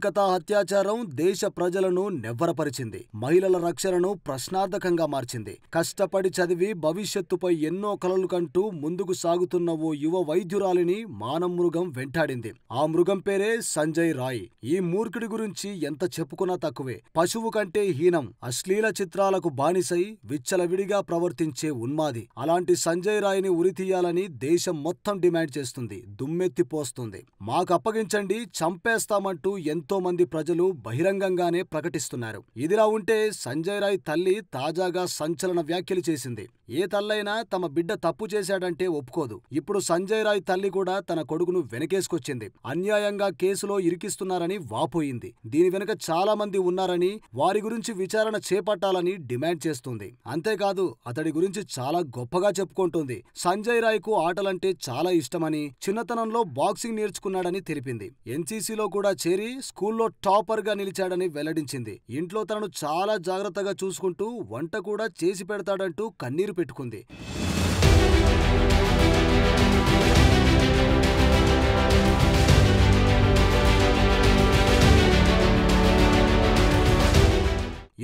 కోల్కతా అత్యాచారం దేశ ప్రజలను నెవ్వరపరిచింది. మహిళల రక్షణను ప్రశ్నార్థకంగా మార్చింది. కష్టపడి చదివి భవిష్యత్తుపై ఎన్నో కలలు కంటూ ముందుకు సాగుతున్న ఓ యువ వైద్యురాలిని మానమృగం వెంటాడింది. ఆ మృగం పేరే సంజయ్ రాయ్. ఈ మూర్ఖుడి గురించి ఎంత చెప్పుకున్నా తక్కువే. పశువు కంటే హీనం, అశ్లీల చిత్రాలకు బానిసై విచ్చలవిడిగా ప్రవర్తించే ఉన్మాది. అలాంటి సంజయ్ రాయ్ని ఉరితీయాలని దేశం మొత్తం డిమాండ్ చేస్తుంది, దుమ్మెత్తిపోస్తుంది. మాకప్పగించండి, చంపేస్తామంటూ ఎంతో మంది ప్రజలు బహిరంగంగానే ప్రకటిస్తున్నారు. ఇదిలా ఉంటే సంజయ్ రాయ్ తల్లి తాజాగా సంచలన వ్యాఖ్యలు చేసింది. ఏ తల్లైనా తమ బిడ్డ తప్పు చేశాడంటే ఒప్పుకోదు. ఇప్పుడు సంజయ్ రాయ్ తల్లి కూడా తన కొడుకును వెనకేసుకొచ్చింది. అన్యాయంగా కేసులో ఇరికిస్తున్నారని వాపోయింది. దీని వెనుక చాలా మంది ఉన్నారని, వారి గురించి విచారణ చేపట్టాలని డిమాండ్ చేస్తుంది. అంతేకాదు అతడి గురించి చాలా గొప్పగా చెప్పుకుంటుంది. సంజయ్ రాయ్ కు ఆటలంటే చాలా ఇష్టమని, చిన్నతనంలో బాక్సింగ్ నేర్చుకున్నాడని తెలిపింది. ఎన్సీసీలో కూడా చేరి స్కూల్లో టాపర్ గా నిలిచాడని వెల్లడించింది. ఇంట్లో తనను చాలా జాగ్రత్తగా చూసుకుంటూ వంట కూడా చేసి పెడతాడంటూ కన్నీరు పెట్టుకుంది.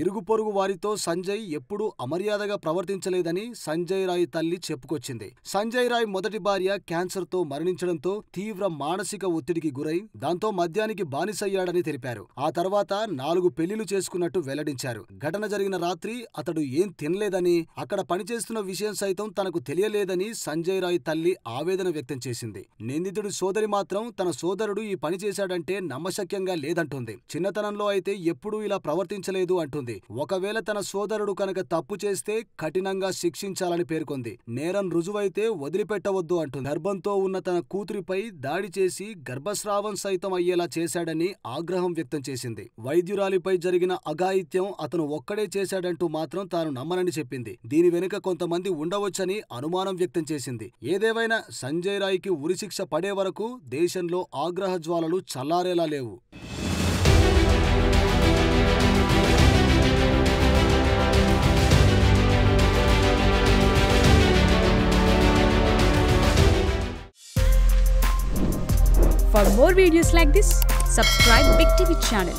ఇరుగు పొరుగు వారితో సంజయ్ ఎప్పుడూ అమర్యాదగా ప్రవర్తించలేదని సంజయ్ రాయ్ తల్లి చెప్పుకొచ్చింది. సంజయ్ రాయ్ మొదటి భార్య క్యాన్సర్ తో మరణించడంతో తీవ్ర మానసిక ఒత్తిడికి గురై దాంతో మద్యానికి బానిసయ్యాడని తెలిపారు. ఆ తర్వాత 4 పెళ్లిళ్లు చేసుకున్నట్టు వెల్లడించారు. ఘటన జరిగిన రాత్రి అతడు ఏం తినలేదని, అక్కడ పనిచేస్తున్న విషయం సైతం తనకు తెలియలేదని సంజయ్ రాయ్ తల్లి ఆవేదన వ్యక్తం చేసింది. నిందితుడి సోదరి మాత్రం తన సోదరుడు ఈ పని చేశాడంటే నమ్మశక్యంగా లేదంటుంది. చిన్నతనంలో అయితే ఎప్పుడూ ఇలా ప్రవర్తించలేదు అంటుంది. ఒకవేళ తన సోదరుడు కనుక తప్పు చేస్తే కఠినంగా శిక్షించాలని పేర్కొంది. నేరం రుజువైతే వదిలిపెట్టవద్దు అంటుంది. గర్భంతో ఉన్న తన కూతురిపై దాడి చేసి గర్భస్రావం సైతం అయ్యేలా చేశాడని ఆగ్రహం వ్యక్తం చేసింది. వైద్యురాలిపై జరిగిన అఘాయిత్యం అతను ఒక్కడే చేశాడంటూ మాత్రం తాను నమ్మనని చెప్పింది. దీని వెనుక కొంతమంది ఉండవచ్చని అనుమానం వ్యక్తం చేసింది. ఏదేవైనా సంజయ్ రాయ్కి ఉరిశిక్ష పడే వరకు దేశంలో ఆగ్రహ జ్వాలలు చల్లారేలా లేవు. For more videos like this, subscribe Big TV channel.